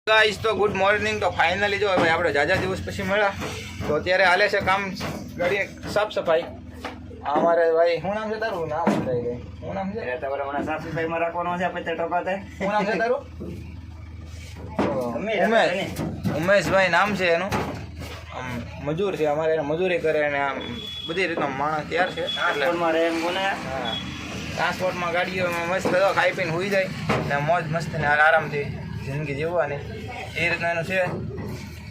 Guys તો good morning. તો finally જો ભાઈ આપણે જાજા દિવસ પછી મળ્યા તો અત્યારે હાલે છે કામ ગાડી સાફ સફાઈ। અમારે ભાઈ શું નામ છે તારું? નામ ભૂલાઈ ગયું। શું નામ છે તમારે? મને સાફ સફાઈમાં રાખવાનો છે 50 ટકા તે। શું નામ છે તારું? ઉમેશભાઈ નામ છે એનું। મજૂર છે અમારે, એને મજૂરી કરે અને આમ બધી રીતનો માણસ તૈયાર છે। ટ્રાન્સપોર્ટમાં ગાડીઓમાં મસ્ત ખાઈ પીને હોઈ જાય ને મોજ મસ્તીને આરામથી જિંદગી જીવવાની એ રીતનું એનું છે।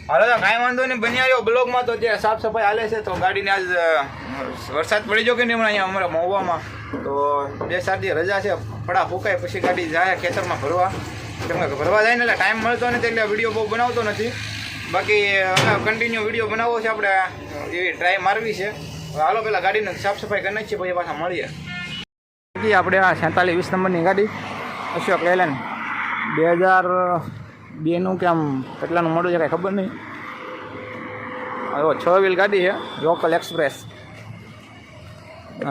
હાલો તો કાંઈ વાંધો નહીં, બની આવ્યો બ્લોગમાં। તો જે સાફ સફાઈ હાલે છે તો ગાડીને આજ વરસાદ પડી ગયો કે નહીં હમણાં અહીંયા અમારા મહુવામાં, તો 2-4 દી રજા છે, પડા ફૂંકાય પછી ગાડી જાય ખેતરમાં ભરવા। કેમ કે ભરવા જાય ને એટલે ટાઈમ મળતો નથી એટલે વિડીયો બહુ બનાવતો નથી। બાકી કન્ટિન્યુ વિડીયો બનાવવો છે આપણે, એવી ટ્રાય મારવી છે। હાલો પહેલાં ગાડીને સાફ સફાઈ કરી નાખીએ પછી પાછા મળીએ। આપણે આ 47-20 નંબરની ગાડી અશોક લેલેન્ડ 2002નું કે આમ કેટલાનું મોડું છે કાંઈ ખબર નહીં। હવે 6 વ્હીલ ગાડી છે, લોકલ એક્સપ્રેસ।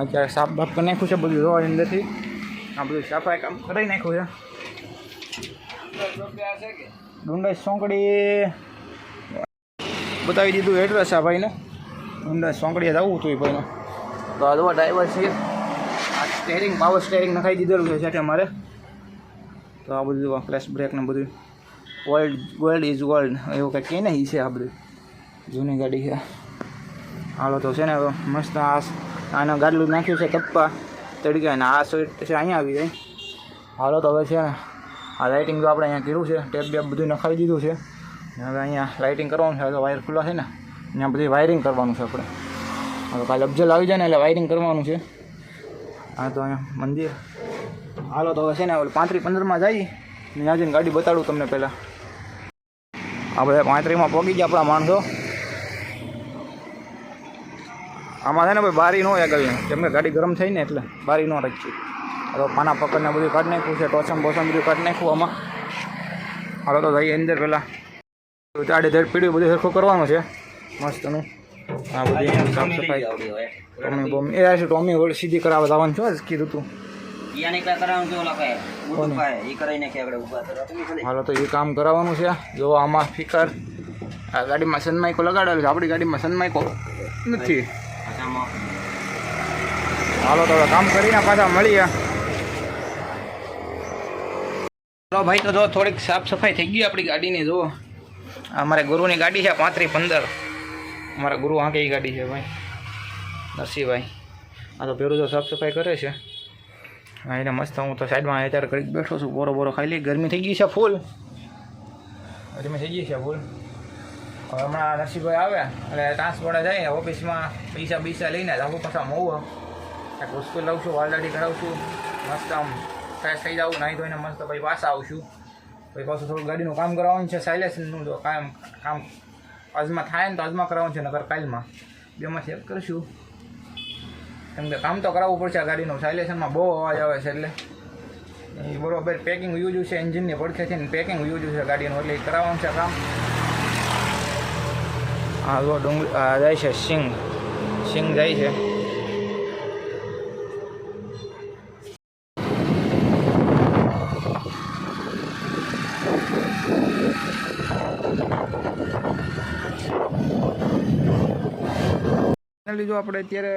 અત્યારે સાફ બાફ કરી નાખ્યું છે બધું જોવા અંદરથી, આ બધું સફાઈ કામ કરી નાખ્યું છે। ડુંડાઈ સોંકડી બતાવી દીધું એડ્રેસ આ ભાઈને, ડુંડાઈ સોંકડીએ જવું હતું એ ભાઈને। તો આ જોવા ડ્રાઈવર છે, આ સ્ટેરિંગ પાવર સ્ટેરિંગ નખાઈ દીધેલું છે સાથે અમારે। તો આ બધું ફ્લેશ બ્રેક ને બધું ગોલ્ડ ઇઝ ગોલ્ડ એવું કંઈક કહે ને એ છે, આ બધું જૂની ગાડી છે। હાલો તો છે ને મસ્ત આને ગાડલું નાખ્યું છે કપ્પા તડકા ને આ સીટ છે અહીંયા આવી જાય। હાલો તો હવે છે આ લાઇટિંગ તો આપણે અહીંયા કર્યું છે, ટેપ બેપ બધું નખાવી દીધું છે। હવે અહીંયા લાઇટિંગ કરવાનું છે, તો વાયર ખુલ્લા છે ને અહીંયા બધી વાયરિંગ કરવાનું છે આપણે। હવે કાલે અફજલ આવી જાય ને એટલે વાયરિંગ કરવાનું છે। હા તો અહીંયા મંદિર। હાલો તો હવે છે ને 35-15માં જઈએ ને ત્યાં જઈને ગાડી બતાડું તમને પહેલાં। આપણે 35માં પહોંચી ગયા આપણા માણસો। આમાં છે ને ભાઈ બારી ન હોય આગળની, કેમ કે ગાડી ગરમ થઈ ને એટલે બારી ન રાખી। તો પાના પકડને બધું કાઢી નાખ્યું છે, ટોચમ બોસમ બધું કાઢી નાખ્યું આમાં। હાલો તો જઈએ અંદર પહેલાં ચાડે ધડ પીડ્યું બધું સરખું કરવાનું છે મસ્તનું। આ બધી સાફ સફાઈ ટોમી બોમી એ છે, ટોમી વળી સીધી કરાવવા જવાનું છું કીધું તું। હાલો તો એ કામ કરાવવાનું છે। જો આમાં ફિકર આ ગાડીમાં સનમાઇકો લગાડેલું છે, આપણી ગાડીમાં સનમાઇકો નથી। હાલો તો હવે કામ કરીને પાછા મળીએ। ચાલો ભાઈ તો જો થોડીક સાફ સફાઈ થઈ ગઈ આપણી ગાડીની। જો અમારે ગુરુની ગાડી છે 35-15, અમારા ગુરુ આંકે ગાડી છે ભાઈ નરસિંહભાઈ। આ તો પેલું તો સાફ સફાઈ કરે છે એને મસ્ત। હું તો સાઈડમાં અત્યારે ઘડીક બેઠો છું, બોરો ખાઈ લઈ। ગરમી થઈ ગઈ છે ફૂલ, ગરમી થઈ ગઈ છે ફૂલ। હવે હમણાં નરસિંહભાઈ આવે એટલે ટ્રાન્સપોર્ટે જાય ઓફિસમાં પૈસા લઈને આવું પાછા મહુવા એક વસ્તુ લઉં છું, વાલદાડી કરાવું મસ્ત, આમ ફ્રેશ થઈ જાઉં નાહી ધોઈને મસ્ત પછી પાછા આવશું। પછી પાછું થોડું ગાડીનું કામ કરાવવાનું છે, સાયલેન્સનું તો કામ આજમાં થાય ને તો આજમાં કરાવવાનું છે, નકર કાલમાં બેમાંથી એક કરીશું। કેમ કે કામ તો કરાવવું પડશે આ ગાડીનું, સાયલેન્સમાં બહુ અવાજ આવે છે એટલે એ બરોબર પેકિંગ યુઝ છે, એન્જિનની પડખેથી ને પેકિંગ યુઝ છે ગાડીનું, એટલે કરાવવાનું છે કામ। હા જો જાય છે સિંગ જાય છે। જો આપણે અત્યારે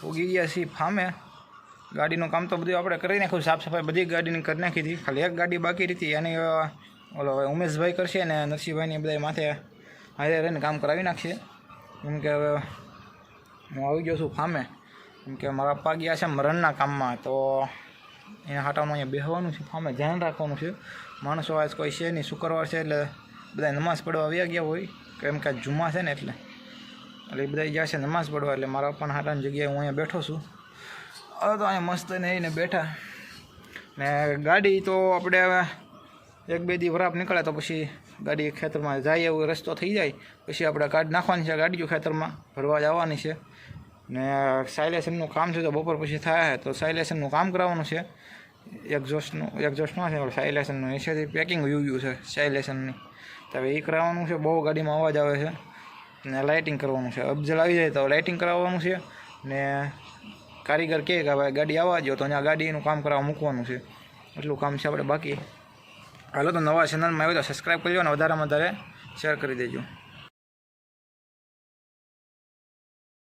ઉગી ગયા છીએ ફામે। ગાડીનું કામ તો બધું આપણે કરી નાખ્યું, સાફ સફાઈ બધી ગાડીની કરી નાખી હતી, ખાલી એક ગાડી બાકી હતી એની ઓલો ઉમેશભાઈ કરશે ને નરસિંહભાઈની બધા માથે હારે રહીને કામ કરાવી નાખશે। કેમ કે હવે હું આવી ગયો છું ફામે, કેમ કે મારા પપ્પા ગયા છે મરણના કામમાં, તો એના હાટાનું અહીંયા બેસવાનું છે ફામે, ધ્યાન રાખવાનું છે। માણસો આજ કોઈ છે નહીં, શુક્રવાર છે એટલે બધા નમાઝ પડવા આવ્યા ગયા હોય, કેમ કે જુમ્મા છે ને એટલે બધા ગયા છે નમાઝ પડવા, એટલે મારા પપ્પાના હાટાની જગ્યાએ હું અહીંયા બેઠો છું। હવે તો અહીંયા મસ્ત રહીને બેઠા ને ગાડી તો આપણે હવે 1-2 દી વરાપ નીકળે તો પછી ગાડી ખેતરમાં જાય એવો રસ્તો થઈ જાય પછી આપણે કાઢ નાખવાની છે ગાડીઓ, ખેતરમાં ભરવા જવાની છે ને સાયલેશનનું કામ છે, તો બપોર પછી થાય તો સાયલેશનનું કામ કરાવવાનું છે। એક્ઝોસ્ટ ન છે સાયલેશનનું, એસેથી પેકિંગ યુ છે સાયલેશનની, તો હવે એ કરાવવાનું છે। બહુ ગાડીમાં અવાજ આવે છે ને લાઇટિંગ કરવાનું છે, અફજલ આવી જાય તો લાઇટિંગ કરાવવાનું છે ને કારીગર કહે કે ભાઈ ગાડી આવવા દો તો અહીંયા ગાડીનું કામ કરાવવા મૂકવાનું છે, એટલું કામ છે આપણે બાકી। હાલો તો નવા ચેનલમાં આવ્યો તો સબસ્ક્રાઈબ કરજો અને વધારેમાં વધારે શેર કરી દેજો.